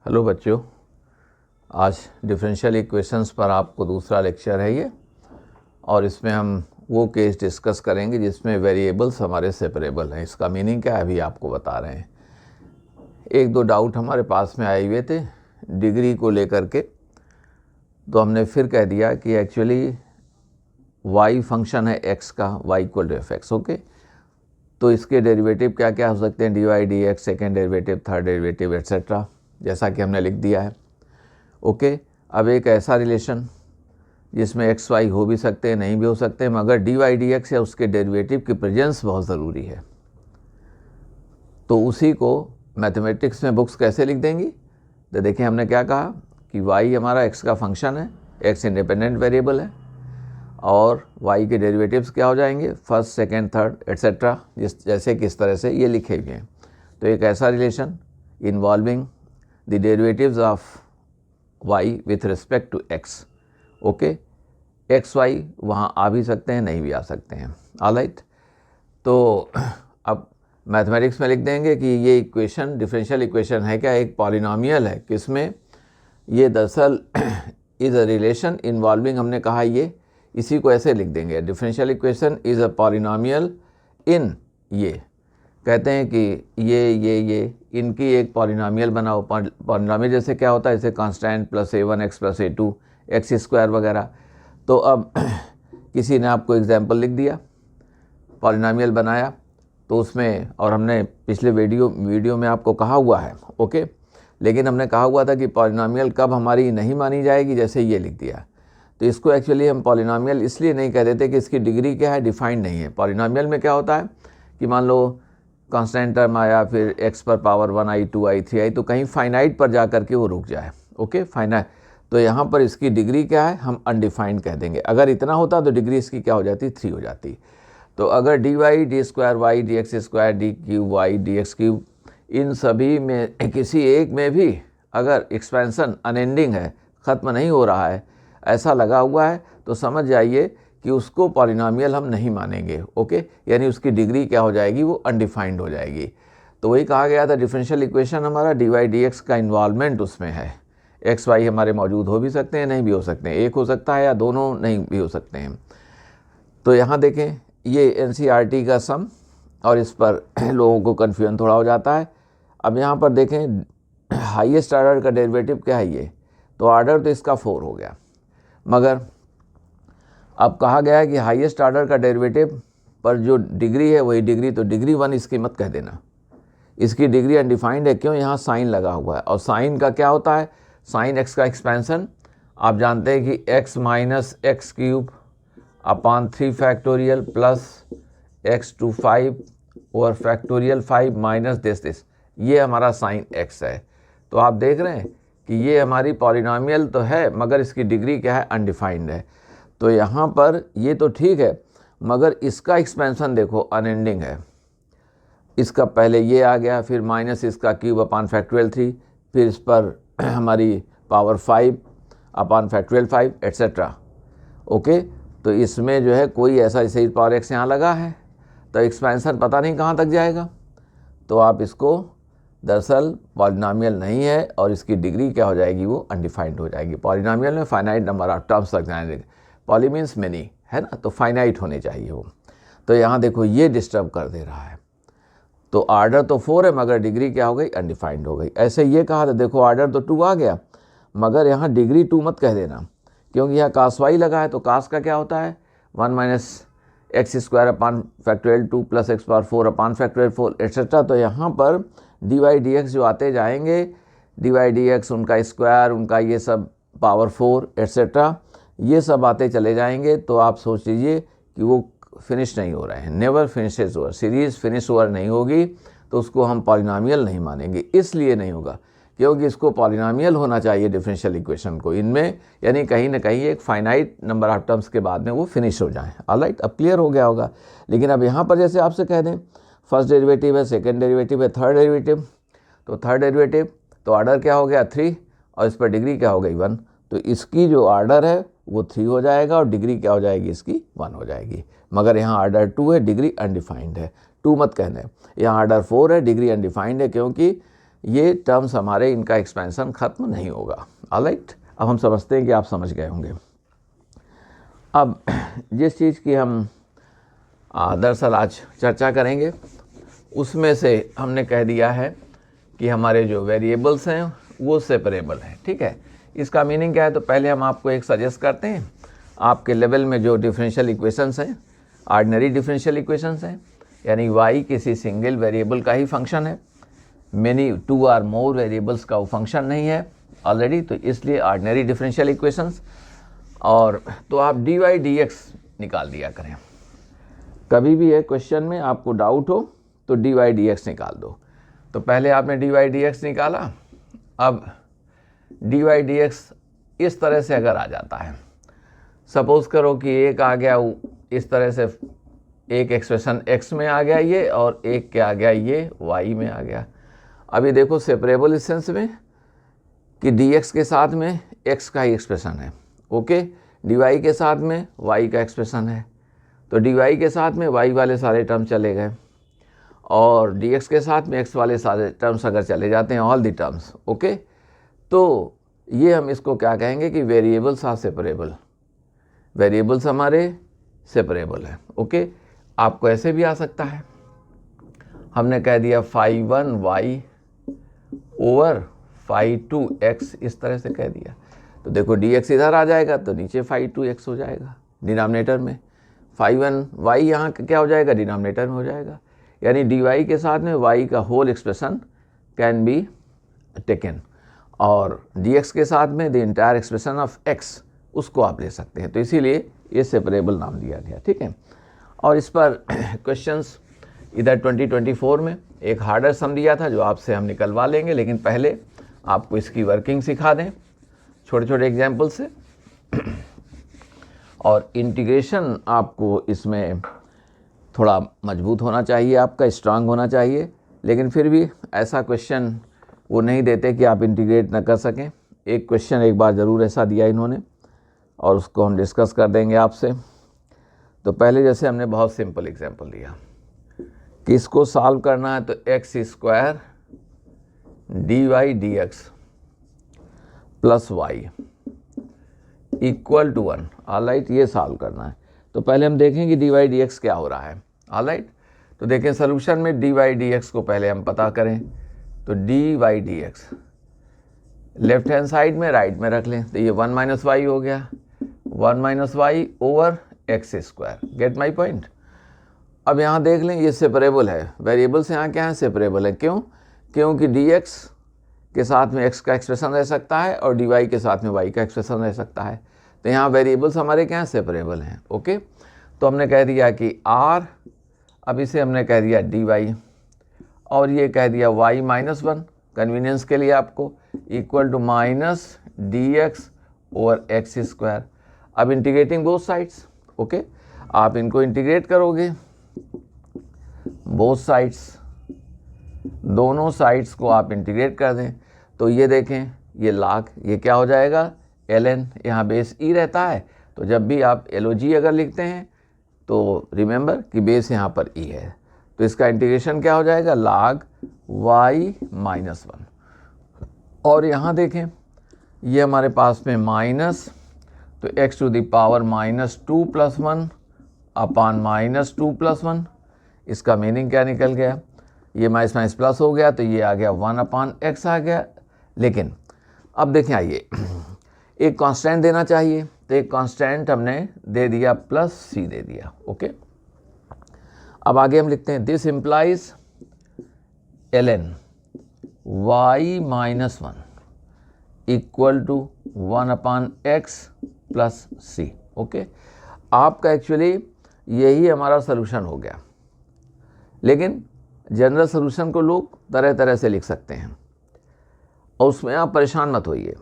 Hello बच्चों, आज differential equations पर आपको दूसरा लेक्चर है ये। और इसमें हम वो केस डिस्कस करेंगे जिसमें वेरिएबल्स हमारे सेपरेबल हैं। इसका मीनिंग क्या है अभी आपको बता रहे हैं। एक दो डाउट हमारे पास में आए हुए थे डिग्री को लेकर के, तो हमने फिर कह दिया कि एक्चुअली y फंक्शन है x का, y equal to F X. Okay, तो इसके डेरिवेटिव क्या क्या हो सकते हैं, dy dx, second derivative, third derivative etcetera, जैसा कि हमने लिख दिया है। ओके, अब एक ऐसा रिलेशन जिसमें एक्स वाई हो भी सकते हैं, नहीं भी हो सकते हैं, मगर dy dx या उसके डेरिवेटिव की प्रेजेंस बहुत ज़रूरी है। तो उसी को मैथमेटिक्स में बुक्स कैसे लिख देंगी, तो देखिए हमने क्या कहा कि y हमारा x का फंक्शन है, x इंडिपेंडेंट वेरिएबल है, और y के डेरिवेटिव्स क्या हो जाएंगे, फर्स्ट, सेकेंड, थर्ड एट्सेट्रा, जैसे कि इस तरह से ये लिखे हुए हैं। तो एक ऐसा relation involving the derivatives of y with respect to x। Okay, X Y वहाँ आ भी सकते हैं, नहीं भी आ सकते हैं। ऑलराइट, तो अब मैथमेटिक्स में लिख देंगे कि ये इक्वेशन डिफरेंशियल इक्वेशन है क्या, एक पॉलिनोमियल है। किसमें, ये दरअसल इज़ अ रिलेशन इन्वॉल्विंग, हमने कहा ये, इसी को ऐसे लिख देंगे, differential equation is a polynomial इन, ये कहते हैं कि ये इनकी एक पॉलिनोमियल बनाओ। पॉलिनोमियल जैसे क्या होता है, जैसे constant plus a1 x plus a2 x square वगैरह। तो अब किसी ने आपको एग्जाम्पल लिख दिया, पॉलिनोमियल बनाया, तो उसमें, और हमने पिछले वीडियो में आपको कहा हुआ है, ओके, लेकिन हमने कहा हुआ था कि पॉलिनोमियल कब हमारी नहीं मानी जाएगी, जैसे ये लिख दिया। तो इसको एक्चुअली हम पॉलिनोमियल इसलिए नहीं कह देते कि इसकी डिग्री क्या है, डिफाइंड नहीं है। पॉलिनोमियल में क्या होता है कि मान लो कांस्टेंट टर्म आया, फिर x पर पावर 1i 2i 3i, तो कहीं फाइनाइट पर जा कर के वो रुक जाए। ओके, फाइनाइट, तो यहाँ पर इसकी डिग्री क्या है, हम अनडिफाइंड कह देंगे। अगर इतना होता तो डिग्री इसकी क्या हो जाती, 3 हो जाती। तो अगर dy d square y D x square d cube y D x cube, इन सभी में किसी एक में भी अगर एक्सपेंसन अनएंडिंग है, ख़त्म नहीं हो रहा है, ऐसा लगा हुआ है, तो समझ जाइए कि उसको पॉलिनोमियल हम नहीं मानेंगे। ओके, यानी उसकी डिग्री क्या हो जाएगी, वो अनडिफाइंड हो जाएगी। तो वही कहा गया था डिफरेंशियल इक्वेशन हमारा dy dx का इन्वॉल्वमेंट उसमें है। एक्स वाई हमारे मौजूद हो भी सकते हैं, नहीं भी हो सकते हैं, एक हो सकता है या दोनों नहीं भी हो सकते हैं। तो यहाँ देखें, ये NCERT का सम, और इस पर लोगों को कन्फ्यूजन थोड़ा हो जाता है। अब यहाँ पर देखें हाईएस्ट ऑर्डर का डेरिवेटिव क्या है ये, तो ऑर्डर तो इसका 4 हो गया, मगर अब कहा गया है कि हाईएस्ट ऑर्डर का डेरिवेटिव पर जो डिग्री है वही डिग्री, तो डिग्री 1 इसकी मत कह देना, इसकी डिग्री अनडिफाइंड है। क्यों, यहाँ साइन लगा हुआ है, और साइन का क्या होता है, साइन x का एक्सपेंसन आप जानते हैं कि x minus X cube upon 3 factorial plus x to 5 over factorial 5 minus this, ये हमारा साइन x है। तो आप देख रहे हैं कि ये हमारी पॉलिनोमियल तो है, मगर इसकी डिग्री क्या है, अनडिफाइंड है। तो यहाँ पर ये तो ठीक है, मगर इसका एक्सपेंसन देखो अनएंडिंग है। इसका पहले ये आ गया, फिर माइनस इसका क्यूब अपॉन फैक्टोरियल 3, फिर इस पर हमारी power 5 upon factorial 5 etcetera. Okay, तो इसमें जो है कोई ऐसा, जैसे पावर x यहाँ लगा है, तो एक्सपेंसन पता नहीं कहाँ तक जाएगा। तो आप इसको दरअसल पॉलिनोमियल नहीं है, और इसकी डिग्री क्या हो जाएगी, वो अनडिफाइंड हो जाएगी। पॉलिनोमियल में फाइनाइट नंबर ऑफ टर्म्स तक जाएंगे, पॉली मीन्स मेनी है ना, तो फाइनाइट होने चाहिए वो। तो यहाँ देखो ये डिस्टर्ब कर दे रहा है, तो ऑर्डर तो 4 है, मगर डिग्री क्या हो गई, अनडिफाइंड हो गई। ऐसे ये कहा था, देखो ऑर्डर तो 2 आ गया, मगर यहाँ डिग्री 2 मत कह देना, क्योंकि यहाँ कास वाई लगा है। तो कास का क्या होता है, 1 minus x square upon factorial 2 plus x power 4 upon factorial 4 etcetera. तो यहाँ पर dy dx जो आते जाएंगे, dy dx उनका स्क्वायर, उनका ये सब पावर 4 एट्सेट्रा, ये सब आते चले जाएंगे। तो आप सोच लीजिए कि वो फिनिश नहीं हो रहे हैं, never finishes over, series finish over नहीं होगी, तो उसको हम पॉलिनोमियल नहीं मानेंगे। इसलिए नहीं होगा क्योंकि इसको पॉलिनोमियल होना चाहिए डिफरेंशियल इक्वेशन को इनमें, यानी कहीं ना कहीं एक फाइनाइट नंबर ऑफ टर्म्स के बाद में वो फिनिश हो जाएं। ऑलराइट, अब क्लियर हो गया होगा। लेकिन अब यहाँ पर जैसे आपसे कह दें फर्स्ट डेरिवेटिव है, सेकेंड डेरिवेटिव है, थर्ड डेरिवेटिव, तो थर्ड डेरिवेटिव तो ऑर्डर क्या हो गया, 3, और इस पर डिग्री क्या हो गई, 1। तो इसकी जो ऑर्डर है वो 3 हो जाएगा, और डिग्री क्या हो जाएगी, इसकी 1 हो जाएगी। मगर यहाँ ऑर्डर 2 है, डिग्री अनडिफाइंड है, 2 मत कहना। यहाँ ऑर्डर 4 है, डिग्री अनडिफाइंड है, क्योंकि ये टर्म्स हमारे, इनका एक्सपेंशन खत्म नहीं होगा। ऑलराइट, अब हम समझते हैं कि आप समझ गए होंगे। अब जिस चीज़ की हम दरअसल आज चर्चा करेंगे उसमें से हमने कह दिया है कि हमारे जो वेरिएबल्स हैं वो सेपरेबल हैं। ठीक है, इसका मीनिंग क्या है? तो पहले हम आपको एक सजेस्ट करते हैं, आपके लेवल में जो डिफरेंशियल इक्वेशंस हैं, ऑर्डिनरी डिफरेंशियल इक्वेशंस हैं, यानी y किसी सिंगल वेरिएबल का ही फंक्शन है, मेनी 2 और मोर वेरिएबल्स का वो फंक्शन नहीं है ऑलरेडी, तो इसलिए ऑर्डिनरी डिफरेंशियल इक्वेशंस। और तो आप dy dx निकाल दिया करें। कभी भी एक क्वेश्चन में आपको डाउट हो तो dy dx निकाल दो। तो पहले आपने dy dx निकाला, अब dy dx इस तरह से अगर आ जाता है, सपोज करो कि एक आ गया इस तरह से, एक एक्सप्रेशन x में आ गया ये, और एक क्या आ गया ये y में आ गया। अभी देखो सेपरेबल इस सेंस में कि dx के साथ में x का ही एक्सप्रेशन है, ओके, dy के साथ में y का एक्सप्रेशन है, तो dy के साथ में y वाले सारे टर्म चले गए, और dx के साथ में x वाले सारे टर्म्स अगर चले जाते हैं, ऑल दी टर्म्स, ओके, तो ये हम इसको क्या कहेंगे कि वेरिएबल्स आर सेपरेबल, वेरिएबल्स हमारे सेपरेबल हैं। ओके, आपको ऐसे भी आ सकता है, हमने कह दिया phi 1 y over phi 2 x, इस तरह से कह दिया, तो देखो dx इधर आ जाएगा तो नीचे phi 2 x हो जाएगा डिनोमिनेटर में, phi 1 y यहाँ क्या हो जाएगा, डिनोमिनेटर में हो जाएगा, यानी dy के साथ में y का whole expression can be taken, और dx के साथ में the entire expression of x, उसको आप ले सकते हैं। तो इसीलिए ये सेपरेबल नाम दिया गया। ठीक है, और इस पर क्वेश्चंस इधर 2024 में एक हार्डर सम दिया था जो आपसे हम निकलवा लेंगे, लेकिन पहले आपको इसकी वर्किंग सिखा दें छोटे छोटे एग्जाम्पल से, और इंटीग्रेशन आपको इसमें थोड़ा मजबूत होना चाहिए, आपका स्ट्रांग होना चाहिए, लेकिन फिर भी ऐसा क्वेश्चन वो नहीं देते कि आप इंटीग्रेट ना कर सकें। एक क्वेश्चन एक बार ज़रूर ऐसा दिया इन्होंने, और उसको हम डिस्कस कर देंगे आपसे। तो पहले जैसे हमने बहुत सिंपल एग्जांपल दिया कि इसको सॉल्व करना है, तो x square dy dx plus y equal to 1, alright, ये सॉल्व करना है। तो पहले हम देखें कि dy dx क्या हो रहा है, ऑलराइट। तो देखें सॉल्यूशन में dy dx को पहले हम पता करें, तो dy dx left hand side में राइट में रख लें, तो ये 1 माइनस वाई हो गया, 1 minus Y over X square, get my point. अब यहाँ देख लें ये सेपरेबल है, वेरिएबल्स यहाँ क्या है, सेपरेबल है, क्यों? क्योंकि dx के साथ में x का एक्सप्रेशन रह सकता है और dy के साथ में y का एक्सप्रेशन रह सकता है, तो यहाँ वेरिएबल्स हमारे क्या हैं, सेपरेबल हैं। ओके, तो हमने कह दिया कि r, अब इसे हमने कह दिया dy, और ये कह दिया y माइनस 1 कन्वीनियंस के लिए आपको, equal to minus dx over X square. अब इंटीग्रेटिंग बोथ साइड्स, ओके, आप इनको इंटीग्रेट करोगे, बोथ साइड्स, दोनों साइड्स को आप इंटीग्रेट कर दें, तो ये देखें ये लाग, ये क्या हो जाएगा, ln, यहाँ बेस e रहता है, तो जब भी आप log अगर लिखते हैं तो रिमेंबर कि बेस यहाँ पर e है, तो इसका इंटीग्रेशन क्या हो जाएगा, log y माइनस 1। और यहाँ देखें ये हमारे पास में माइनस, तो x to the power minus 2 plus 1 upon minus 2 plus 1, इसका मीनिंग क्या निकल गया, ये माइनस माइनस प्लस हो गया, तो ये आ गया 1 अपान x आ गया। लेकिन अब देखें, आइए एक कांस्टेंट देना चाहिए, तो एक कांस्टेंट हमने दे दिया प्लस c दे दिया। ओके, अब आगे हम लिखते हैं this implies ln y minus 1 equal to 1 upon x plus c। Okay, आपका एक्चुअली यही हमारा सलूशन हो गया, लेकिन जनरल सलूशन को लोग तरह तरह से लिख सकते हैं, और उसमें आप परेशान मत होइए।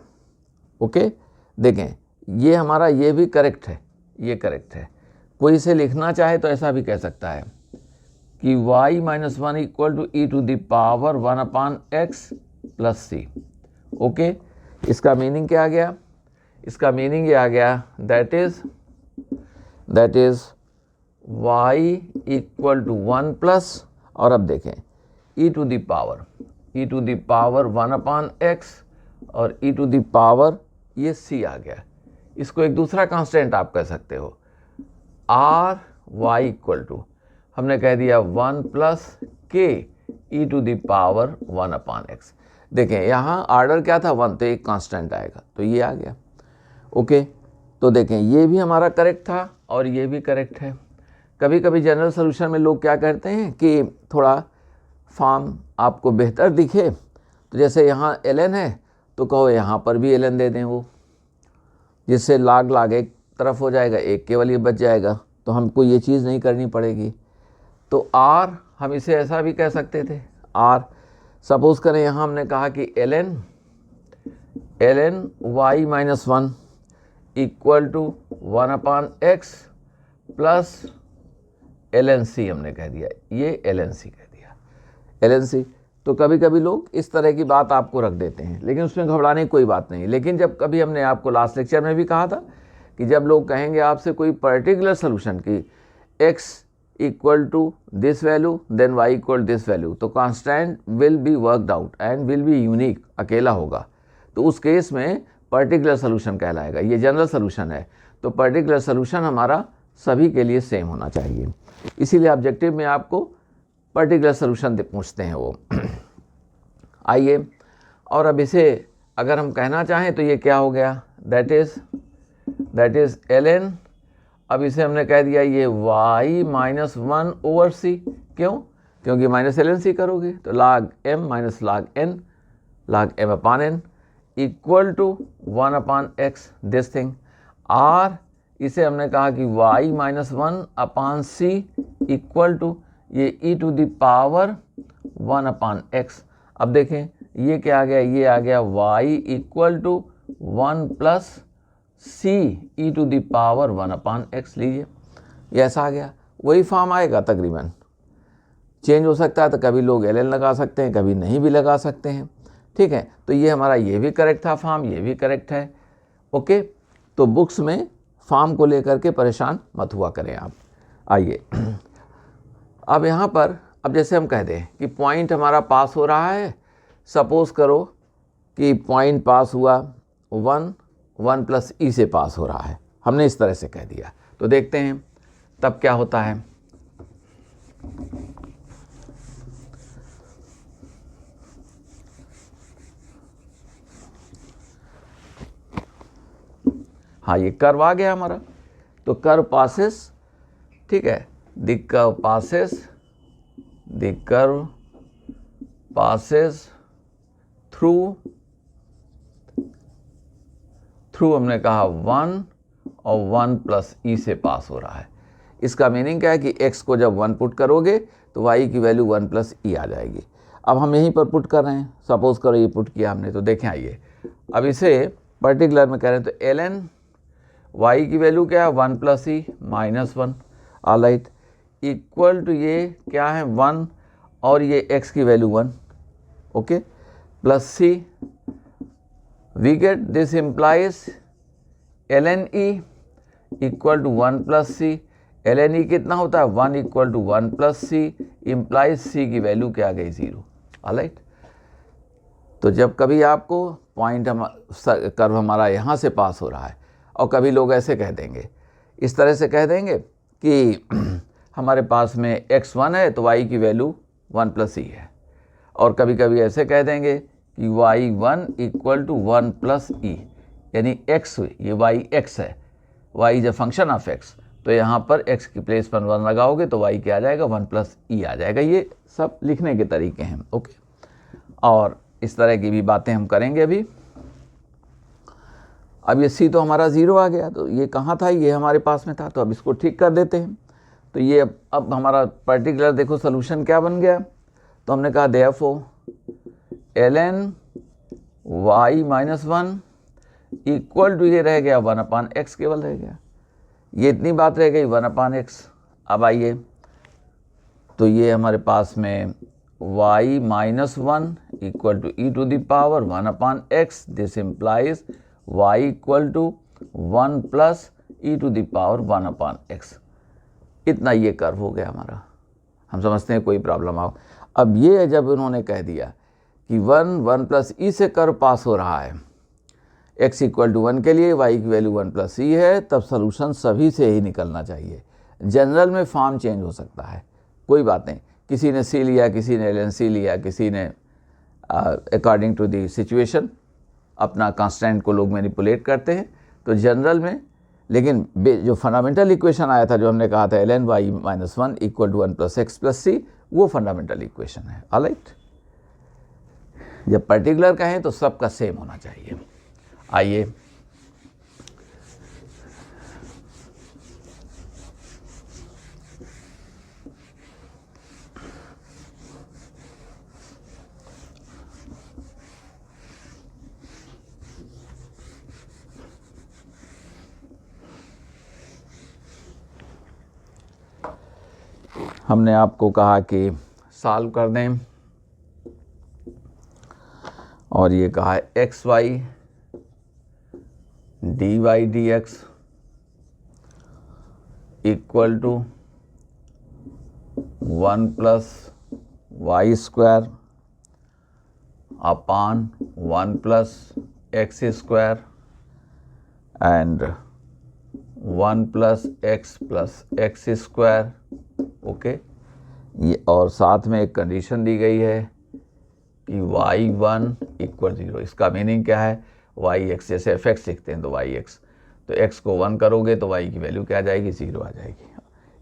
ओके, देखें ये हमारा ये भी करेक्ट है, ये करेक्ट है, कोई इसे लिखना चाहे तो ऐसा भी कह सकता है कि y minus 1 equal to E to the power 1 upon X plus C. Okay, इसका मीनिंग क्या आ गया, इसका मीनिंग ये आ गया that is y equal to 1 plus, और अब देखें e to the E to the power 1/x और ई टू द पावर ये c आ गया। इसको एक दूसरा कांस्टेंट आप कह सकते हो, आर वाई इक्वल टू हमने कह दिया 1 + k E to the power 1/x। देखें यहाँ ऑर्डर क्या था 1, तो एक कांस्टेंट आएगा, तो ये आ गया। ओके, तो देखें ये भी हमारा करेक्ट था और ये भी करेक्ट है। कभी कभी जनरल सोल्यूशन में लोग क्या करते हैं कि थोड़ा फॉर्म आपको बेहतर दिखे, तो जैसे यहाँ ln है तो कहो यहाँ पर भी ln दे दें वो, जिससे लाग एक तरफ हो जाएगा, एक केवल ये बच जाएगा, तो हमको ये चीज़ नहीं करनी पड़ेगी। तो r हम इसे ऐसा भी कह सकते थे, r सपोज करें यहाँ हमने कहा कि ln y - 1 equal to 1/x plus ln c हमने कह दिया, ये ln c कह दिया, ln c। तो कभी कभी लोग इस तरह की बात आपको रख देते हैं, लेकिन उसमें घबराने की कोई बात नहीं। लेकिन जब कभी हमने आपको लास्ट लेक्चर में भी कहा था कि जब लोग कहेंगे आपसे कोई पर्टिकुलर सोल्यूशन की x equal to this value then y equal this value, तो constant will be worked out and will be unique, अकेला होगा, तो उस केस में पर्टिकुलर सोल्यूशन कहलाएगा। ये जनरल सोल्यूशन है, तो पर्टिकुलर सोल्यूशन हमारा सभी के लिए सेम होना चाहिए, इसीलिए ऑब्जेक्टिव में आपको पर्टिकुलर सोल्यूशन पूछते हैं वो। आइए, और अब इसे अगर हम कहना चाहें तो ये क्या हो गया, दैट इज़ ln, अब इसे हमने कह दिया ये y - 1/c, क्यों? क्योंकि -ln c करोगे तो log m - log m/n equal to 1/x this thing. r इसे हमने कहा कि y - 1/c इक्वल टू ये e to the power 1/x। अब देखें ये क्या आ गया, ये आ गया y equal to 1 + c e to the power 1/x। लीजिए ये ऐसा आ गया, वही फॉर्म आएगा, तकरीबन चेंज हो सकता है, तो कभी लोग ln लगा सकते हैं, कभी नहीं भी लगा सकते हैं, ठीक है। तो ये हमारा ये भी करेक्ट था फॉर्म, ये भी करेक्ट है। ओके, तो बुक्स में फॉर्म को लेकर के परेशान मत हुआ करें आप। आइए अब यहाँ पर, अब जैसे हम कह दें कि पॉइंट हमारा पास हो रहा है, सपोज करो कि पॉइंट पास हुआ 1 + e से पास हो रहा है, हमने इस तरह से कह दिया, तो देखते हैं तब क्या होता है। हाँ, ये कर्व आ गया हमारा, तो कर्व पासेस, ठीक है, द कर्व पासेस थ्रू हमने कहा 1 और 1 + e से पास हो रहा है। इसका मीनिंग क्या है कि x को जब 1 पुट करोगे तो y की वैल्यू 1 + e आ जाएगी। अब हम यहीं पर पुट कर रहे हैं, सपोज करो ये पुट किया हमने, तो देखें आइए, अब इसे पर्टिकुलर में कह रहे हैं, तो ln y की वैल्यू क्या है 1 + e - 1, ऑलराइट, इक्वल टू ये क्या है 1 और ये x की value 1, okay, plus c, we get this implies ln e equal to 1 + c। ln e कितना होता है 1 equal to 1 + c, implies c की वैल्यू क्या आ गई 0, ऑलराइट। तो जब कभी आपको पॉइंट कर्व हमारा यहाँ से पास हो रहा है, और कभी लोग ऐसे कह देंगे, इस तरह से कह देंगे कि हमारे पास में x1 है तो y की वैल्यू 1 + e है, और कभी कभी ऐसे कह देंगे कि y1 इक्वल टू 1 + e, यानी x, ये yx है, y is a function of x, तो यहाँ पर x की प्लेस पर 1 लगाओगे तो y क्या आ जाएगा 1 + e आ जाएगा। ये सब लिखने के तरीके हैं, ओके, और इस तरह की भी बातें हम करेंगे अभी। अब ये c तो हमारा 0 आ गया, तो ये कहाँ था, ये हमारे पास में था, तो अब इसको ठीक कर देते हैं। तो ये अब हमारा पर्टिकुलर देखो सोल्यूशन क्या बन गया, तो हमने कहा therefore ln y - 1 equal to ये रह गया 1/x, केवल रह गया, ये इतनी बात रह गई 1/x। अब आइए, तो ये हमारे पास में y - 1 equal to e to the power 1/x, this implies y equal to 1 + e to the power 1/x। इतना ये कर्व हो गया हमारा, हम समझते हैं कोई प्रॉब्लम आओ। अब ये जब उन्होंने कह दिया कि 1 प्लस ई से कर्व पास हो रहा है, x इक्वल टू 1 के लिए y की वैल्यू 1 प्लस ई है, तब सोल्यूशन सभी से ही निकलना चाहिए। जनरल में फॉर्म चेंज हो सकता है, कोई बात नहीं, किसी ने सी लिया, किसी ने ln c लिया, किसी ने अकॉर्डिंग टू दी सिचुएशन अपना कांस्टेंट को लोग मैनिपुलेट करते हैं। तो जनरल में, लेकिन जो फंडामेंटल इक्वेशन आया था, जो हमने कहा था ln y minus 1 equal to 1 plus x plus c, वो फंडामेंटल इक्वेशन है। ऑलराइट, जब पर्टिकुलर कहें तो सबका सेम होना चाहिए। आइए हमने आपको कहा कि सॉल्व कर दें, और ये कहा है X Y D Y D X equal to 1 plus Y square upon 1 plus x square and 1 plus x square. Okay, ये और साथ में एक कंडीशन दी गई है कि y1 इक्वल 0। इसका मीनिंग क्या है, yx जैसे fx लिखते हैं तो yx, तो x को 1 करोगे तो y की वैल्यू क्या आ जाएगी, 0 आ जाएगी।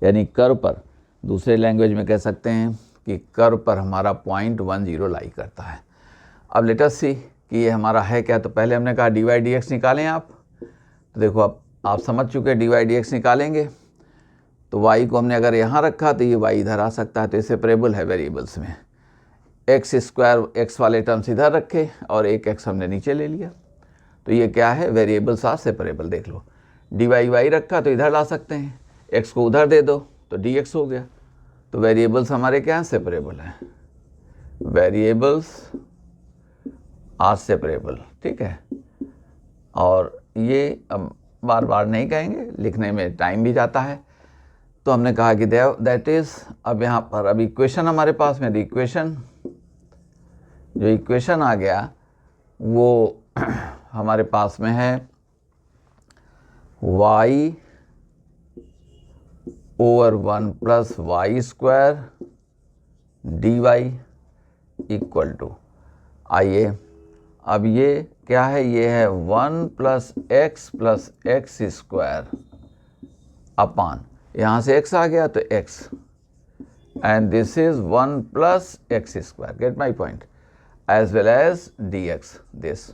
यानी कर्व पर, दूसरे लैंग्वेज में कह सकते हैं कि कर्व पर हमारा पॉइंट 1 0 लाई करता है। अब लेट अस सी कि ये हमारा है क्या। तो पहले हमने कहा डी वाई डी एक्स निकालें आप, तो देखो अब आप समझ चुके डी वाई डी एक्स निकालेंगे तो y को हमने अगर यहाँ रखा तो ये y इधर आ सकता है, तो ये सेपरेबल है वेरिएबल्स में। एक्स स्क्वायर एक्स वाले टर्म्स इधर रखे और एक x हमने नीचे ले लिया, तो ये क्या है, वेरिएबल्स आर सेपरेबल। देख लो, डी वाई वाई रखा तो इधर ला सकते हैं, x को उधर दे दो तो dx हो गया। तो वेरिएबल्स हमारे क्या हैं, सेपरेबल हैं, वेरिएबल्स आर सेपरेबल। ठीक है, और ये अब बार बार नहीं कहेंगे, लिखने में टाइम भी जाता है। तो हमने कहा कि दैट इज़, अब यहाँ पर अब इक्वेशन हमारे पास में, इक्वेशन जो इक्वेशन आ गया वो हमारे पास में है y over 1 plus Y square D Y equal to, आइए अब ये क्या है, ये है 1 प्लस एक्स स्क्वायर अपान, यहाँ से x आ गया तो x, and this is 1 plus x square, get my point, as well as dx this,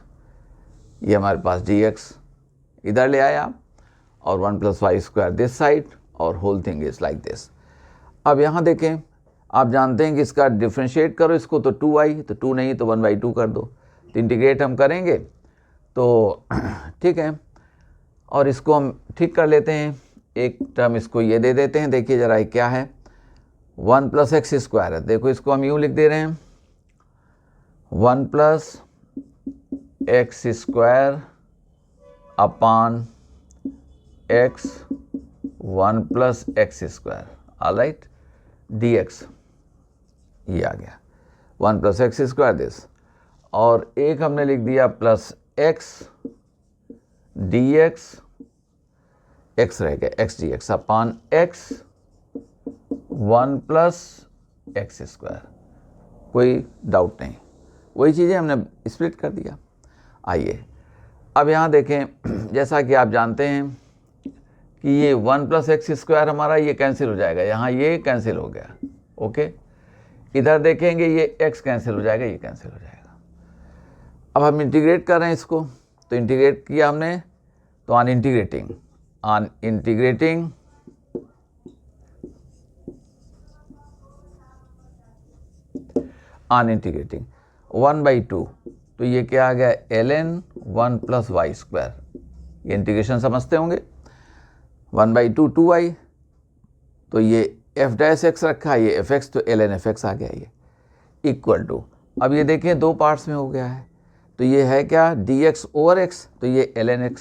ये हमारे पास dx इधर ले आया और 1 plus Y square this side, और whole thing is like this. अब यहाँ देखें, आप जानते हैं कि इसका डिफ्रेंशिएट करो इसको तो 2y, तो 2 नहीं तो 1/2 कर दो, तो इंटीग्रेट हम करेंगे तो ठीक है, और इसको हम ठीक कर लेते हैं, एक टर्म इसको ये दे देते हैं। देखिए ज़रा ये क्या है, 1 प्लस एक्स स्क्वायर है, देखो इसको हम यूँ लिख दे रहे हैं 1 plus x square upon x 1 plus x square, alright, dx ये आ गया 1 प्लस एक्स स्क्वायर दिस, और एक हमने लिख दिया प्लस एक्स dx, x रह गया x dx अपान x 1 प्लस एक्स स्क्वायर, कोई डाउट नहीं, वही चीज़ें हमने स्प्लिट कर दिया। आइए अब यहाँ देखें, जैसा कि आप जानते हैं कि ये 1 प्लस एक्स स्क्वायर हमारा ये कैंसिल हो जाएगा, यहाँ ये कैंसिल हो गया। ओके, इधर देखेंगे ये x कैंसिल हो जाएगा, ये कैंसिल हो जाएगा। अब हम इंटीग्रेट कर रहे हैं इसको, तो इंटीग्रेट किया हमने, तो ऑन इंटीग्रेटिंग 1/2, तो ये क्या आ गया, ln 1 प्लस वाई स्क्वायर, ये इंटीग्रेशन समझते होंगे, 1/2 2y, तो ये f डैश x रखा है, ये fx, तो ln fx आ गया ये, इक्वल टू, अब ये देखें दो पार्ट्स में हो गया है, तो ये है क्या, dx ओवर x, तो ये ln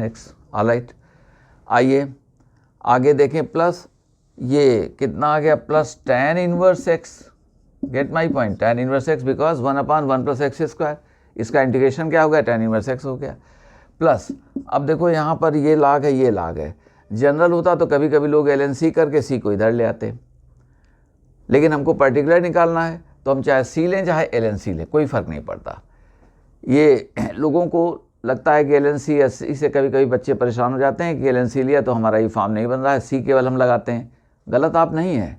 x, ऑलराइट। आइए आगे देखें, प्लस ये कितना आ गया, plus tan inverse x, gate my point, tan inverse x because 1/1 + x², इसका इंटीग्रेशन क्या हो गया, tan इनवर्स x हो गया। प्लस अब देखो यहाँ पर ये लाग है, ये लाग है, जनरल होता तो कभी कभी लोग ln c करके c को इधर ले आते, लेकिन हमको पर्टिकुलर निकालना है तो हम चाहे c लें चाहे ln c लें, कोई फ़र्क नहीं पड़ता। ये लोगों को लगता है कि ln c, इससे कभी कभी बच्चे परेशान हो जाते हैं कि ln c लिया तो हमारा ये फॉर्म नहीं बन रहा है, c केवल हम लगाते हैं। गलत आप नहीं है,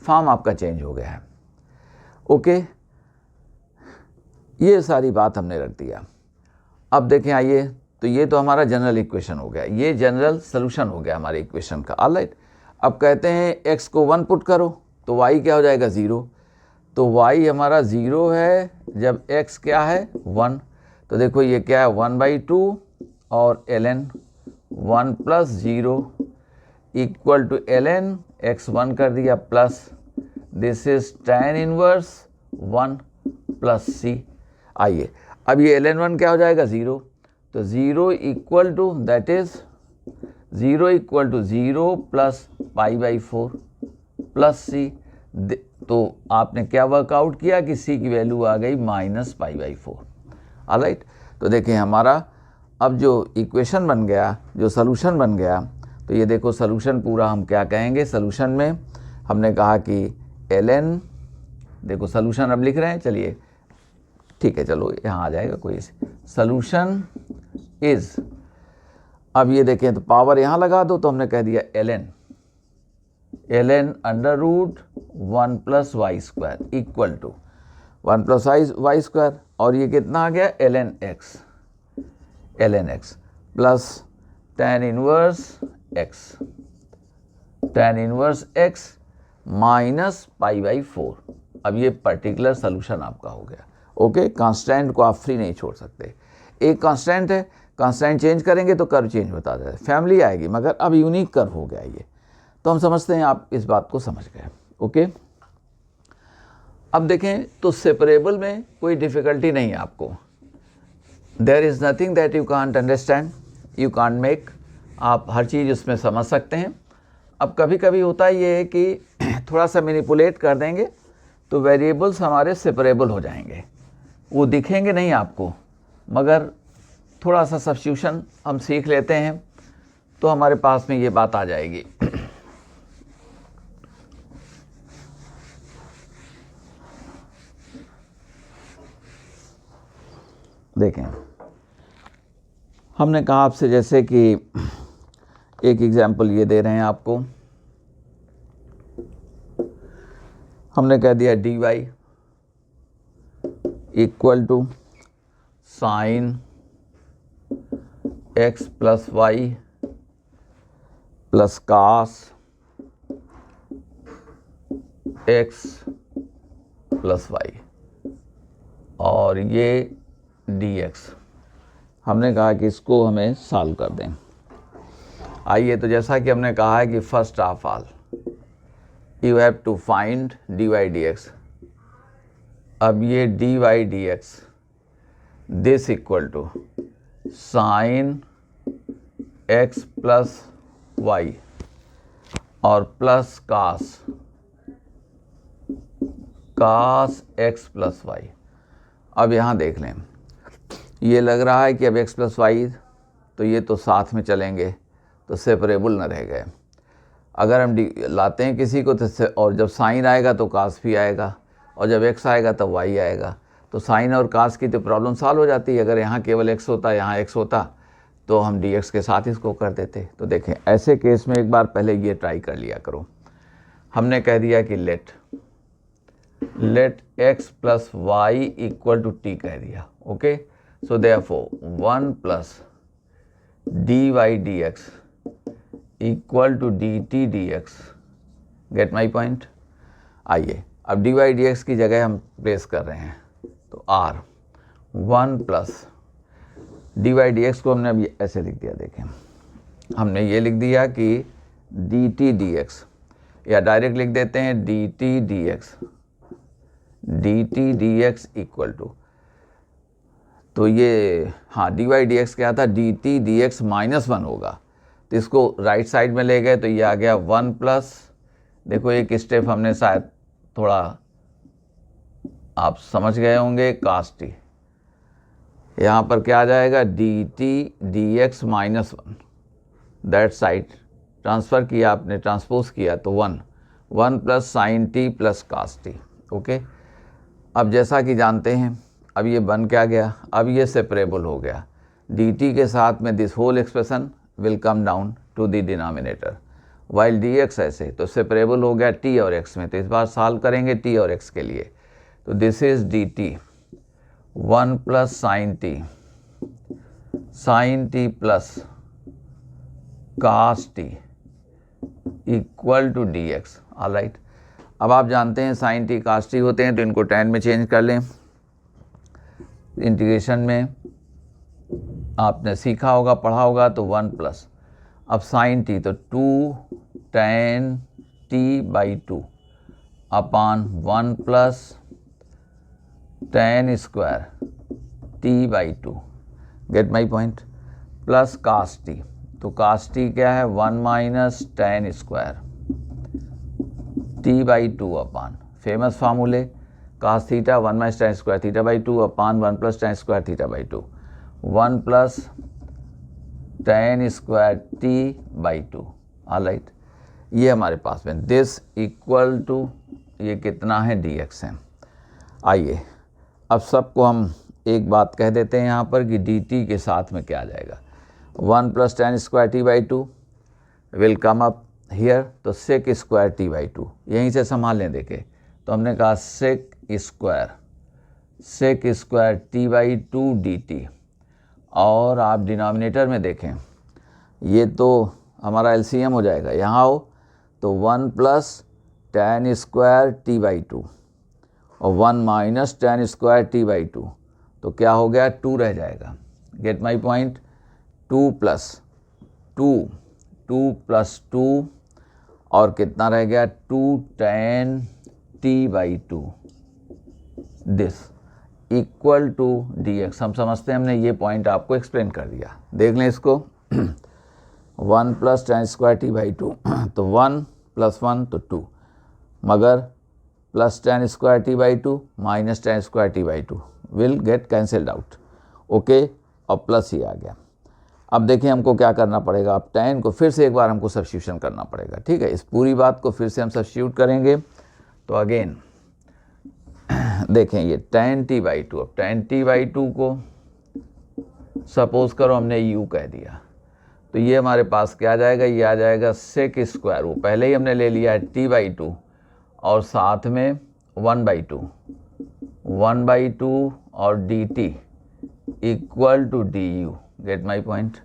फॉर्म आपका चेंज हो गया है। ओके, ये सारी बात हमने रख दिया। अब देखें आइए, तो ये तो हमारा जनरल इक्वेशन हो गया, ये जनरल सोल्यूशन हो गया हमारे इक्वेशन का। ऑलराइट, अब कहते हैं x को 1 पुट करो तो y क्या हो जाएगा, 0। तो y हमारा 0 है जब x क्या है, 1। तो देखो ये क्या है, 1/2 और ln 1 + 0 equal to ln x 1 कर दिया plus this is tan inverse 1 + c। आइए अब ये ln 1 क्या हो जाएगा, 0। तो 0 equal to that is 0 equal to 0 + π/4 plus c। तो आपने क्या वर्कआउट किया कि c की वैल्यू आ गई -π/4। ऑलराइट, तो देखें हमारा अब जो इक्वेशन बन गया, जो सोल्यूशन बन गया, तो ये देखो सोल्यूशन पूरा हम क्या कहेंगे, सोल्यूशन में हमने कहा कि ln, देखो सोल्यूशन अब लिख रहे हैं, चलिए ठीक है, चलो यहाँ आ जाएगा कोई सोल्यूशन इज, अब ये देखें तो पावर यहाँ लगा दो तो हमने कह दिया ln √1 + y² equal to 1 + y² और ये कितना आ गया, ln x plus tan inverse x minus π/4। अब ये पर्टिकुलर सोल्यूशन आपका हो गया। ओके, कांस्टेंट को आप फ्री नहीं छोड़ सकते। एक कांस्टेंट है, कांस्टेंट चेंज करेंगे तो कर्व चेंज होता है, फैमिली आएगी, मगर अब यूनिक कर्व हो गया ये, तो हम समझते हैं आप इस बात को समझ गए। ओके, अब देखें तो सेपरेबल में कोई डिफ़िकल्टी नहीं है आपको, there is nothing that you can't understand, you can't make, आप हर चीज़ उसमें समझ सकते हैं। अब कभी कभी होता ये है कि थोड़ा सा मैनिपुलेट कर देंगे तो वेरिएबल्स हमारे सेपरेबल हो जाएंगे, वो दिखेंगे नहीं आपको, मगर थोड़ा सा सब्स्टिट्यूशन हम सीख लेते हैं तो हमारे पास में ये बात आ जाएगी। देखें, हमने कहा आपसे जैसे कि एक एग्जाम्पल ये दे रहे हैं आपको, हमने कह दिया dy equal to sin x + y plus cos x + y और ये dx। हमने कहा कि इसको हमें सॉल्व कर दें। आइए, तो जैसा कि हमने कहा है कि first of all you have to find dy dx। अब ये dy dx this equal to sin x + y और प्लस cos x + y। अब यहाँ देख लें, ये लग रहा है कि अब x + y, तो ये तो साथ में चलेंगे तो सेपरेबल न रह गए। अगर हम लाते हैं किसी को तो और जब साइन आएगा तो कास भी आएगा, और जब x आएगा तब y आएगा, तो साइन और कास की तो प्रॉब्लम सॉल्व हो जाती है। अगर यहाँ केवल x होता, यहाँ x होता, तो हम dx के साथ इसको कर देते। तो देखें, ऐसे केस में एक बार पहले ये ट्राई कर लिया करो। हमने कह दिया कि let x + y equal to t कह दिया। Okay, so therefore 1 + dy dx equal to dt dx। Get my point. आइए, अब dy dx की जगह हम प्लेस कर रहे हैं, तो r 1 + dy dx को हमने अभी ऐसे लिख दिया। देखें, हमने ये लिख दिया कि dt dx, या डायरेक्ट लिख देते हैं dt dx इक्वल टू, तो ये हाँ dy dx क्या था, dt dx -1 होगा, तो इसको राइट साइड में ले गए तो ये आ गया 1 +, देखो एक स्टेप हमने शायद थोड़ा आप समझ गए होंगे कास्ट टी। यहाँ पर क्या आ जाएगा, D T D X minus 1, that side transfer किया आपने, ट्रांसपोज किया तो 1 plus sine T plus cos T. Okay, अब जैसा कि जानते हैं अब ये बन क्या गया, अब ये सेपरेबल हो गया। डी टी के साथ में this whole expression will come down to the denominator, while D X ऐसे तो सेपरेबल हो गया टी और एक्स में। तो इस बार सॉल्व करेंगे टी और एक्स के लिए, तो this is D T 1 plus sine T plus cos T equal to D X. Alright, अब आप जानते हैं साइन टी कास्ट टी होते हैं तो इनको tan में चेंज कर लें। इंटीग्रेशन में आपने सीखा होगा, पढ़ा होगा, तो 1 प्लस, अब साइन टी तो 2 tan T by 2 upon 1 plus tan square T by 2, get my point, plus cos t, तो कास्ट टी क्या है 1 minus tan square T by 2 upon famous फार्मूले cos theta 1 minus tan square theta by 2 upon 1 plus tan square theta by 2, 1 plus tan square T by 2। Alright, ये हमारे पास में this equal to ये कितना है D x है। आइए अब सबको हम एक बात कह देते हैं यहाँ पर कि डी टी के साथ में क्या आ जाएगा, 1 plus tan square T by 2 will come up here, तो सेक स्क्वायर टी बाई 2 यहीं से संभाल लें। देखें तो हमने कहा sec square T by 2 D T, और आप डिनोमिनेटर में देखें ये तो हमारा एलसीएम हो जाएगा, यहाँ हो तो 1 plus tan square T by 2 और 1 minus tan square T by 2, तो क्या हो गया 2 रह जाएगा। गेट माई पॉइंट, 2 प्लस 2 और कितना रह गया 2 tan T by 2 this equal to D X. हम समझते हैं, हमने ये पॉइंट आपको एक्सप्लेन कर दिया। देख लें इसको 1 plus tan square T by 2 तो 1 प्लस 1 तो 2, मगर plus tan square T by 2 minus tan square T by 2 will get cancelled out. Okay, और प्लस ही आ गया। अब देखिए हमको क्या करना पड़ेगा, अब tan को फिर से एक बार हमको सब्स्टिट्यूशन करना पड़ेगा। ठीक है, इस पूरी बात को फिर से हम सब्स्टिट्यूट करेंगे। तो अगेन देखें ये tan t बाई 2, अब tan t बाई 2 को सपोज करो हमने u कह दिया, तो ये हमारे पास क्या आ जाएगा, ये आ जाएगा सेक स्क्वायर, वो पहले ही हमने ले लिया है t बाई 2 और साथ में 1 बाई 2 और dt equal to du। Get my point,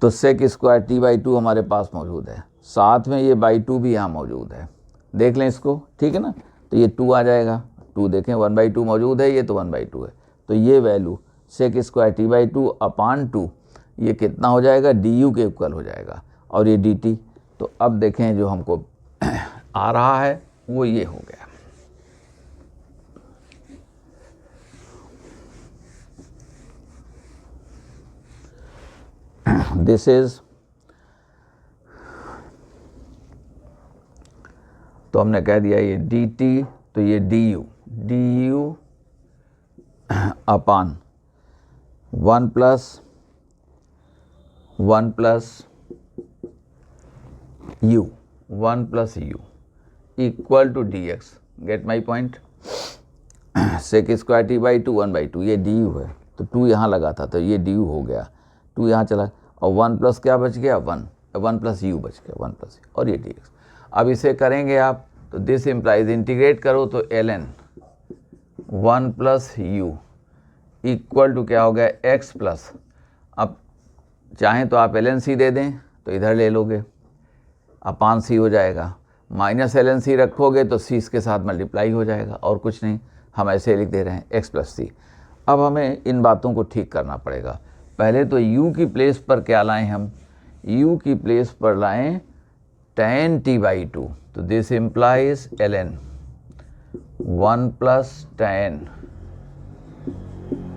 तो सेक स्क्वायर टी बाई 2 हमारे पास मौजूद है, साथ में ये बाई 2 भी यहाँ मौजूद है। देख लें इसको, ठीक है ना, तो ये 2 आ जाएगा, 2 देखें 1 बाई 2 मौजूद है, ये तो 1 बाई 2 है, तो ये value sec square T by 2 upon 2 ये कितना हो जाएगा du के इक्वल हो जाएगा, और ये dt। तो अब देखें जो हमको आ रहा है वो ये हो गया। दिस इज, तो हमने कह दिया ये dt, तो ये du upon 1 plus u equal to dx। Get my point, sec square T by 2 1 by 2 ये du है, तो 2 यहाँ लगा था तो ये du हो गया, 2 यहाँ चला और 1 प्लस क्या बच गया 1 प्लस u बच गया 1 प्लस और ये dx। अब इसे करेंगे आप तो दिस इम्प्लाइज इंटीग्रेट करो तो ln 1 plus u equal to क्या हो गया x प्लस, अब चाहें तो आप ln c दे दें तो इधर ले लोगे अपान c हो जाएगा, माइनस ln c रखोगे तो c के साथ मल्टीप्लाई हो जाएगा, और कुछ नहीं, हम ऐसे लिख दे रहे हैं x प्लस सी। अब हमें इन बातों को ठीक करना पड़ेगा। पहले तो u की प्लेस पर क्या लाएं, हम u की प्लेस पर लाएं tan t बाई 2, तो this implies ln 1 plus tan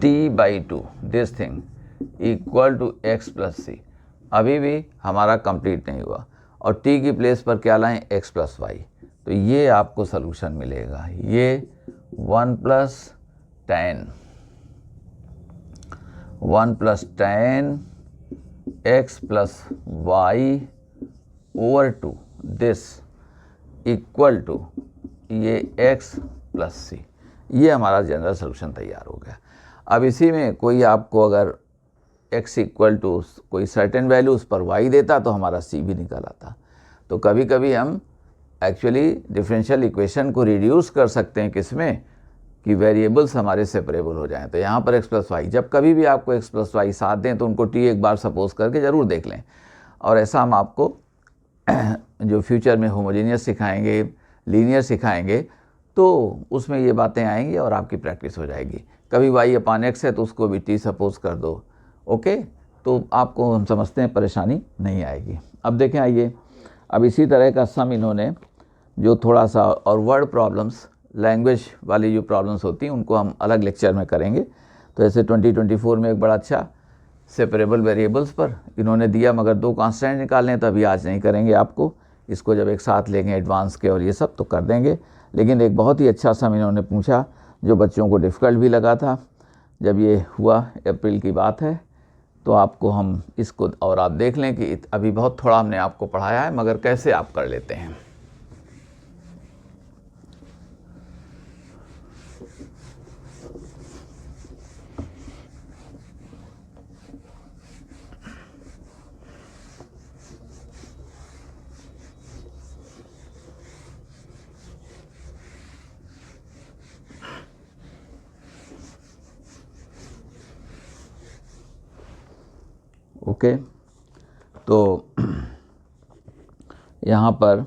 t by 2 this thing equal to x plus c. अभी भी हमारा कंप्लीट नहीं हुआ, और t की प्लेस पर क्या लाएं x प्लस वाई, तो ये आपको सलूशन मिलेगा, ये 1 plus 10 x plus Y over 2 this equal to ये x प्लस सी। ये हमारा जनरल सोल्यूशन तैयार हो गया। अब इसी में कोई आपको अगर x इक्वल टू कोई सर्टेन वैल्यू उस पर y देता तो हमारा c भी निकल आता। तो कभी कभी हम एक्चुअली डिफरेंशियल इक्वेशन को रिड्यूस कर सकते हैं किसमें कि वेरिएबल्स हमारे सेपरेबल हो जाएं। तो यहाँ पर x प्लस वाई, जब कभी भी आपको x प्लस वाई साथ दें तो उनको t एक बार सपोज करके ज़रूर देख लें। और ऐसा हम आपको जो फ्यूचर में होमोजेनियस सिखाएंगे, लीनियर सिखाएंगे, तो उसमें ये बातें आएंगी और आपकी प्रैक्टिस हो जाएगी। कभी y अपान x है तो उसको भी t सपोज कर दो, ओके, तो आपको हम समझते हैं परेशानी नहीं आएगी। अब देखें, आइए अब इसी तरह का सम इन्होंने जो थोड़ा सा और वर्ड प्रॉब्लम्स, लैंग्वेज वाली जो प्रॉब्लम्स होती हैं उनको हम अलग लेक्चर में करेंगे। तो ऐसे 2024 में एक बड़ा अच्छा सेपरेबल वेरिएबल्स पर इन्होंने दिया, मगर 2 कांस्टेंट निकालने हैं तो अभी आज नहीं करेंगे आपको, इसको जब एक साथ लेंगे एडवांस के और ये सब तो कर देंगे। लेकिन एक बहुत ही अच्छा सम इन्होंने पूछा जो बच्चों को डिफ़िकल्ट भी लगा था। जब ये हुआ, अप्रैल की बात है, तो आपको हम इसको और आप देख लें कि अभी बहुत थोड़ा हमने आपको पढ़ाया है, मगर कैसे आप कर लेते हैं। ओके, तो यहाँ पर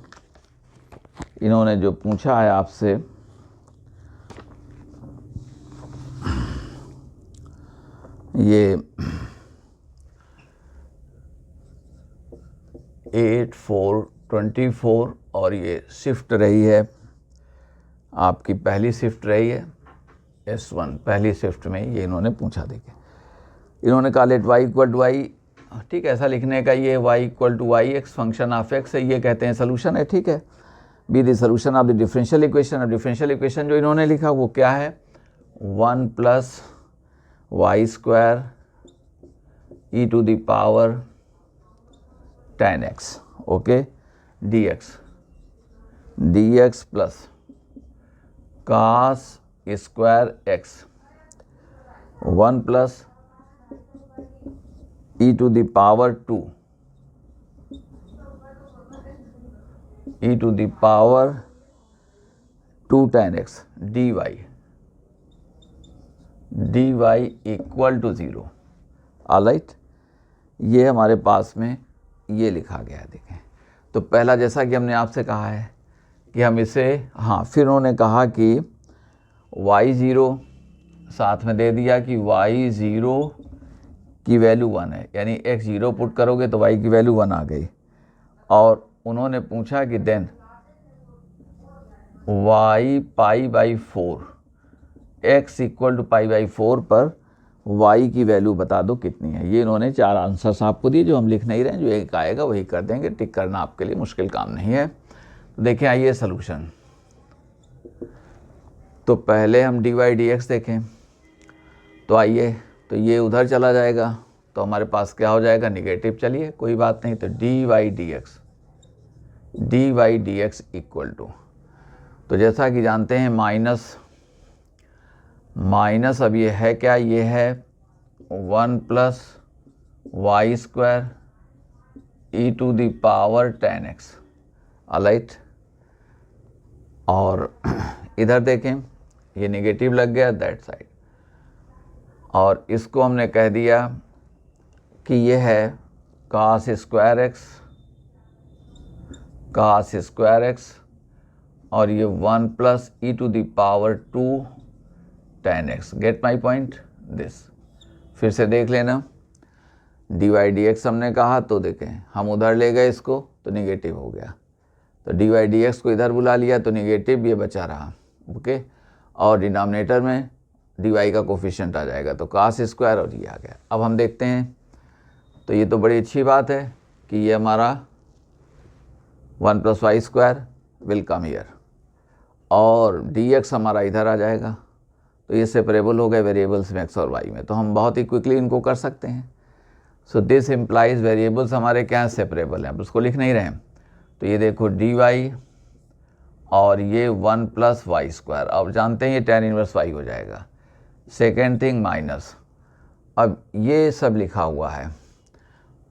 इन्होंने जो पूछा है आपसे, ये 8, 4, 24 और ये शिफ्ट रही है आपकी, पहली शिफ्ट रही है S1, पहली शिफ्ट में ये इन्होंने पूछा। देखिए, इन्होंने कहा let y equal to Y, ठीक है, ऐसा लिखने का, ये y equal to Y X function of x है, ये कहते हैं सोल्यूशन है, ठीक है, be the solution of the differential equation. अब डिफरेंशियल इक्वेशन जो इन्होंने लिखा वो क्या है, 1 plus Y square E to the power 10x, okay, dx plus cos square x 1 plus e to the power 2 e to the power 2 10x dy equal to 0। Alright, ये हमारे पास में ये लिखा गया है। देखें, तो पहला जैसा कि हमने आपसे कहा है कि हम इसे, हाँ, फिर उन्होंने कहा कि y0 साथ में दे दिया कि y0 की वैल्यू 1 है, यानी x0 पुट करोगे तो y की वैल्यू 1 आ गई। और उन्होंने पूछा कि then y pi by 4, x equal to pi by 4 पर y की वैल्यू बता दो कितनी है। ये इन्होंने 4 आंसर्स आपको दिए, जो हम लिख नहीं रहे हैं, जो एक आएगा वही कर देंगे, टिक करना आपके लिए मुश्किल काम नहीं है। तो देखें, आइए सलूशन। तो पहले हम dy dx देखें, तो आइए, तो ये उधर चला जाएगा तो हमारे पास क्या हो जाएगा, निगेटिव। चलिए कोई बात नहीं, तो dy dx इक्वल टू, तो जैसा कि जानते हैं माइनस अब ये है क्या, ये है 1 plus Y square E to the power 10x, alright. और इधर देखें, ये नेगेटिव लग गया दैट साइड, और इसको हमने कह दिया कि ये है कास स्क्वायर एक्स और ये 1 plus e to the power 2 10x। Get my point, this फिर से देख लेना, dy dx हमने कहा, तो देखें हम उधर ले गए इसको तो निगेटिव हो गया, तो dy dx को इधर बुला लिया तो निगेटिव ये बचा रहा, ओके, और डिनोमिनेटर में dy का कोफिशिएंट आ जाएगा, तो कास स्क्वायर और ये आ गया। अब हम देखते हैं, तो ये तो बड़ी अच्छी बात है कि ये हमारा 1 plus Y square will come here, और dx हमारा इधर आ जाएगा। तो ये सेपरेबल हो गए वेरिएबल्स में x और y में, तो हम बहुत ही क्विकली इनको कर सकते हैं। सो दिस इम्प्लाइज वेरिएबल्स हमारे क्या हैं, सेपरेबल हैं। अब उसको लिख नहीं रहे हैं, तो ये देखो dy और ये 1 + y², अब जानते हैं ये tan इनवर्स y हो जाएगा। सेकेंड थिंग माइनस, अब ये सब लिखा हुआ है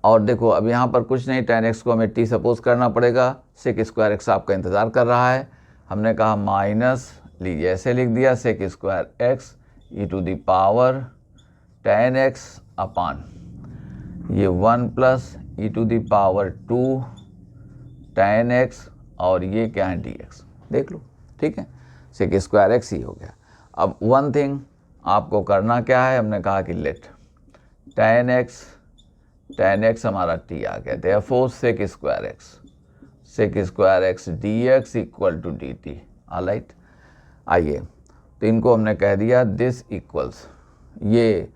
और देखो अब यहाँ पर कुछ नहीं, tan x को हमें t सपोज करना पड़ेगा, sec² आपका इंतज़ार कर रहा है। हमने कहा माइनस, लीजिए ऐसे लिख दिया, sec² e⁻ tan x अपान ये 1 + e⁻2 tan x और ये क्या है dx, देख लो, ठीक है, sec² ही हो गया। अब वन थिंग आपको करना क्या है, हमने कहा कि लेट tan x हमारा t आ गया, therefore sec² dx = dt। Alright, आइए, तो इनको हमने कह दिया दिस इक्वल्स, ये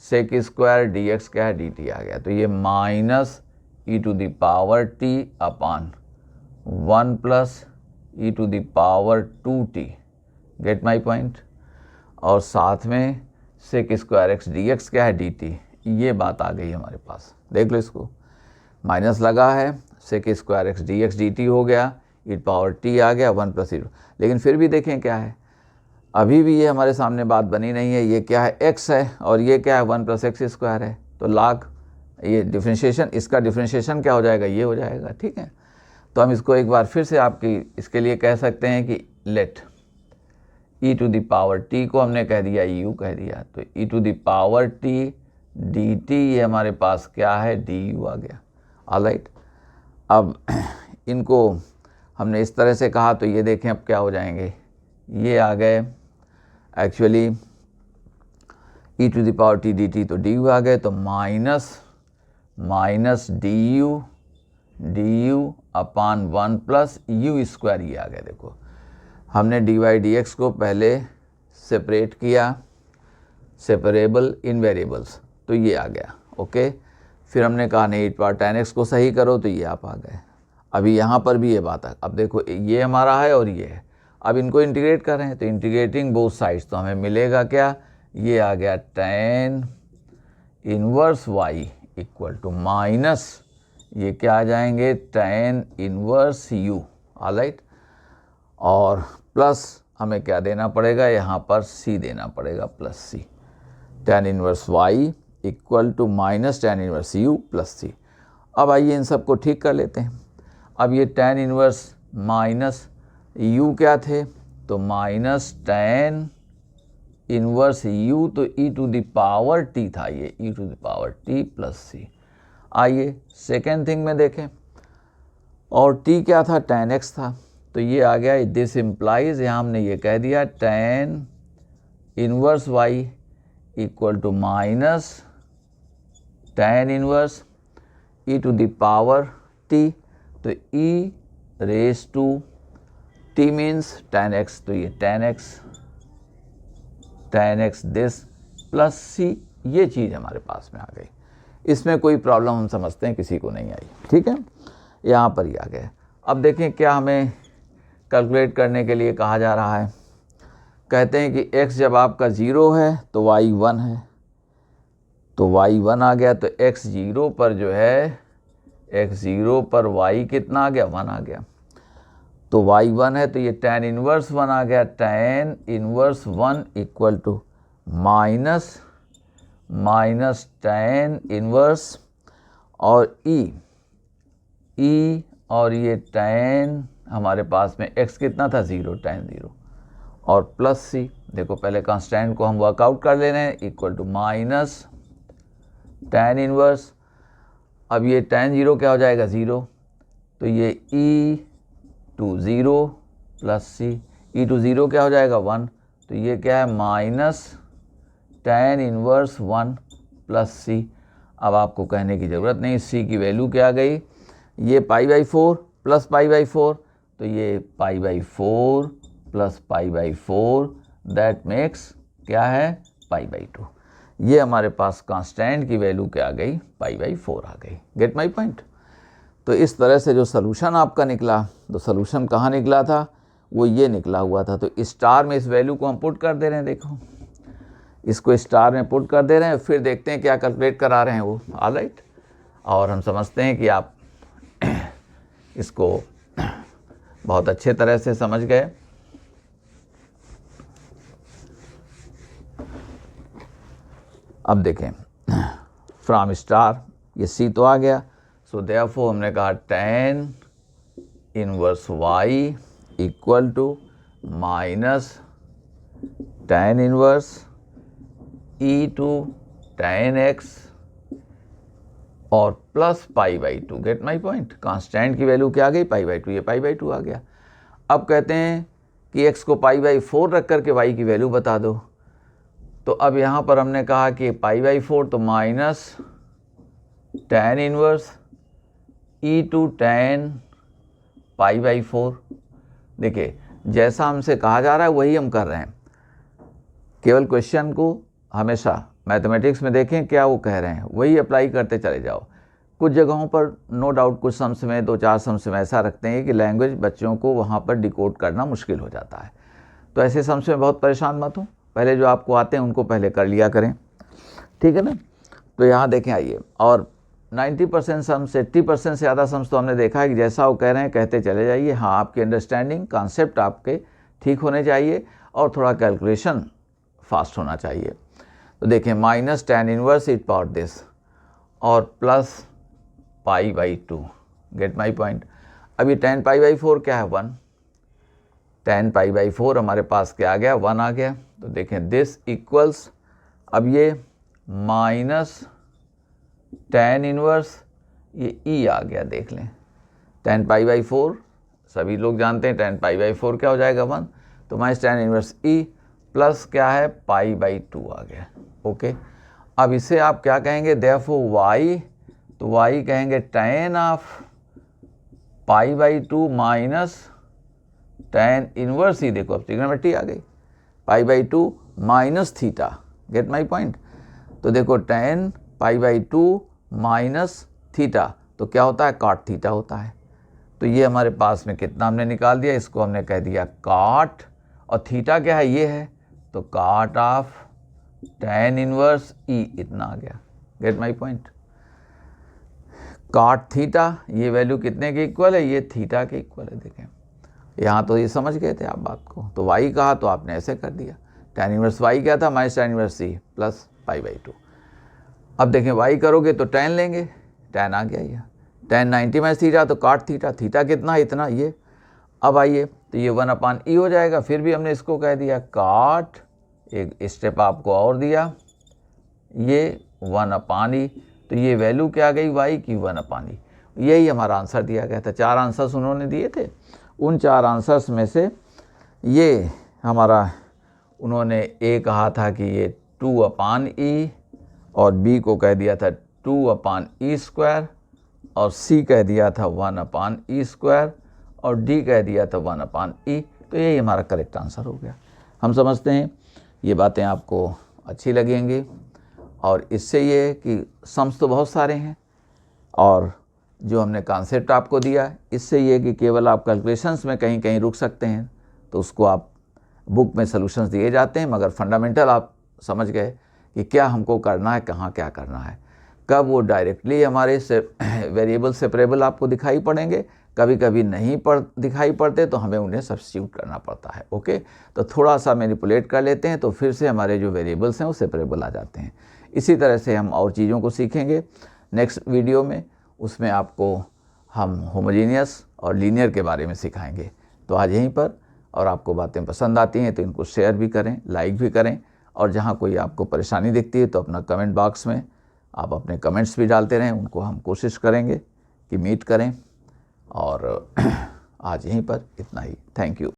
sec² dx क्या है, dt आ गया। तो ये minus e⁻t upon 1 + e⁻2t, gate my point. और साथ में sec² dx क्या है, dt, ये बात आ गई हमारे पास, देख लो इसको, माइनस लगा है, sec² dx dt हो गया, e⁻t आ गया 1 + e, लेकिन फिर भी देखें क्या है, अभी भी ये हमारे सामने बात बनी नहीं है। ये क्या है, x है और ये क्या है 1 + x² है, तो लाग ये डिफ्रेंशिएशन, इसका डिफ्रेंशिएशन क्या हो जाएगा, ये हो जाएगा, ठीक है। तो हम इसको एक बार फिर से आपकी इसके लिए कह सकते हैं कि लेट e⁻t को हमने कह दिया u कह दिया, तो e⁻t dt ये हमारे पास क्या है, du आ गया। ऑलराइट, अब इनको हमने इस तरह से कहा, तो ये देखें अब क्या हो जाएंगे, ये आ गए एक्चुअली e⁻t dt, तो du आ गए, तो माइनस du अपान 1 + u², ये आ गया। देखो हमने dy dx को पहले सेपरेट किया, सेपरेबल इन वेरिएबल्स, तो ये आ गया, ओके। फिर हमने कहा नहीं tan x को सही करो, तो ये आप आ गए। अभी यहाँ पर भी ये बात है, अब देखो ये हमारा है और ये है, अब इनको इंटीग्रेट कर रहे हैं, तो इंटीग्रेटिंग बोथ साइड्स, तो हमें मिलेगा क्या, ये आ गया tan इनवर्स y = माइनस ये क्या आ जाएंगे, tan इनवर्स u। ऑलराइट, और प्लस हमें क्या देना पड़ेगा, यहाँ पर c देना पड़ेगा, +c, tan inverse y = minus tan inverse u +c। अब आइए इन सबको ठीक कर लेते हैं। अब ये tan इनवर्स माइनस u क्या थे, तो माइनस tan इनवर्स u, तो e⁻t था, ये e⁻t + c। आइए सेकेंड थिंग में देखें, और t क्या था, tan x था, तो ये आ गया, दिस इम्प्लाइज, यहाँ हमने ये कह दिया tan inverse y = minus tan inverse e⁻t, तो e⁻t मीन्स tan x, तो ये tan x this plus c, ये चीज़ हमारे पास में आ गई। इसमें कोई प्रॉब्लम हम समझते हैं किसी को नहीं आई, ठीक है, यहाँ पर ही आ गए। अब देखें क्या हमें कैलकुलेट करने के लिए कहा जा रहा है, कहते हैं कि x जब आपका 0 है तो y 1 है, तो y 1 आ गया, तो x0 पर जो है, x0 पर y कितना आ गया, 1 आ गया, तो y 1 है, तो ये tan इनवर्स 1 आ गया, tan inverse 1 = minus tan inverse और e और ये tan हमारे पास में x कितना था, 0, tan 0 और प्लस c, देखो पहले कांस्टेंट को हम वर्कआउट कर ले रहे हैं, = माइनस tan इनवर्स, अब ये tan 0 क्या हो जाएगा, 0, तो ये e⁻0 + c, e⁻0 क्या हो जाएगा, 1, तो ये क्या है, माइनस tan इनवर्स 1 + c। अब आपको कहने की ज़रूरत नहीं, c की वैल्यू क्या आ गई, ये π/4 + π/4, तो ये π/4 + π/4, दैट मेक्स क्या है, π/2। ये हमारे पास कांस्टेंट की वैल्यू क्या आ गई, π/4 आ गई। Gate my point. तो इस तरह से जो सलूशन आपका निकला, तो सलूशन कहाँ निकला था, वो ये निकला हुआ था। तो स्टार में इस वैल्यू को हम पुट कर दे रहे हैं, देखो इसको स्टार में पुट कर दे रहे हैं, फिर देखते हैं क्या कैलकुलेट करा रहे हैं वो। ऑलराइट, और हम समझते हैं कि आप इसको बहुत अच्छे तरह से समझ गए। अब देखें, फ्रॉम स्टार ये सी तो आ गया, सो देयरफॉर हमने कहा tan inverse y equal to minus tan inverse e to tan x और plus pi by two. Get my point. Constant की वैल्यू क्या आ गई, पाई बाई टू, ये पाई बाई टू आ गया। अब कहते हैं कि x को पाई बाई 4 रख करके y की वैल्यू बता दो। तो अब यहाँ पर हमने कहा कि पाई बाई 4 तो minus tan inverse e to tan pi by 4। देखिए जैसा हमसे कहा जा रहा है वही हम कर रहे हैं, केवल क्वेश्चन को हमेशा मैथमेटिक्स में देखें क्या वो कह रहे हैं वही अप्लाई करते चले जाओ। कुछ जगहों पर नो डाउट कुछ सम्स में 2-4 सम्स में ऐसा रखते हैं कि लैंग्वेज बच्चों को वहाँ पर डिकोड करना मुश्किल हो जाता है, तो ऐसे सम्स में बहुत परेशान मत हो, पहले जो आपको आते हैं उनको पहले कर लिया करें, ठीक है ना। तो यहाँ देखें आइए, और 90% सम्स 80% से ज़्यादा सम्स तो हमने देखा है कि जैसा वो कह रहे हैं कहते चले जाइए। हाँ, आपकी अंडरस्टैंडिंग कॉन्सेप्ट आपके ठीक होने चाहिए और थोड़ा कैलकुलेशन फास्ट होना चाहिए। तो देखें minus tan inverse it power this और plus pi by 2। Get my point. अब ये tan पाई बाई 4 क्या है, 1। tan पाई बाई 4 हमारे पास क्या आ गया, 1 आ गया। तो देखें दिस इक्वल्स, अब ये माइनस tan इनवर्स ये e आ गया, देख लें tan पाई बाई 4 सभी लोग जानते हैं tan पाई बाई 4 क्या हो जाएगा, 1। तो minus tan inverse e plus क्या है, पाई बाई 2 आ गया। ओके, अब इसे आप क्या कहेंगे, देयरफॉर y, तो y कहेंगे tan of pi by 2 minus tan inverse ही, देखो अब ट्रिग्नोमेट्री आ गई, pi by 2 minus theta. Get my point. तो देखो tan pi by 2 minus theta तो क्या होता है, कॉट थीटा होता है। तो ये हमारे पास में कितना हमने निकाल दिया, इसको हमने कह दिया कॉट, और थीटा क्या है, ये है, तो cot of tan inverse e इतना आ गया। Get my point. Cot theta ये वैल्यू कितने के इक्वल है, ये थीटा के इक्वल है। देखें यहाँ तो ये समझ गए थे आप बात को, तो y कहा तो आपने ऐसे कर दिया, tan इनवर्स y क्या था, minus tan inverse c plus pi by 2। अब देखें y करोगे तो tan लेंगे, tan आ गया ये, tan 90 माइनस थीटा तो कॉट थीटा, थीटा कितना, इतना ये। अब आइए तो ये 1/e हो जाएगा, फिर भी हमने इसको कह दिया कॉट, एक स्टेप आपको और दिया, ये 1/e, तो ये वैल्यू क्या आ गई y की, 1/e। यही हमारा आंसर दिया गया था। 4 आंसर्स उन्होंने दिए थे, उन 4 आंसर्स में से ये हमारा, उन्होंने ए कहा था कि ये 2/e, और बी को कह दिया था 2/e², और सी कह दिया था 1/e², और डी कह दिया था 1/e। तो यही हमारा करेक्ट आंसर हो गया। हम समझते हैं ये बातें आपको अच्छी लगेंगी, और इससे ये कि सम्स तो बहुत सारे हैं, और जो हमने कॉन्सेप्ट आपको दिया इससे ये कि केवल आप कैलकुलेशंस में कहीं कहीं रुक सकते हैं, तो उसको आप बुक में सॉल्यूशंस दिए जाते हैं, मगर फंडामेंटल आप समझ गए कि क्या हमको करना है, कहाँ क्या करना है। कब वो डायरेक्टली हमारे से वेरिएबल सेपरेबल आपको दिखाई पड़ेंगे, कभी कभी नहीं दिखाई पड़ते तो हमें उन्हें सब्स्टिट्यूट करना पड़ता है। ओके, तो थोड़ा सा मैनिपुलेट कर लेते हैं तो फिर से हमारे जो वेरिएबल्स हैं वो सेपरेबल आ जाते हैं। इसी तरह से हम और चीज़ों को सीखेंगे नेक्स्ट वीडियो में, उसमें आपको हम होमोजीनियस और लीनियर के बारे में सिखाएंगे। तो आज यहीं पर, और आपको बातें पसंद आती हैं तो इनको शेयर भी करें, लाइक भी करें, और जहाँ कोई आपको परेशानी दिखती है तो अपना कमेंट बॉक्स में आप अपने कमेंट्स भी डालते रहें, उनको हम कोशिश करेंगे कि मीट करें। और आज यहीं पर इतना ही, थैंक यू।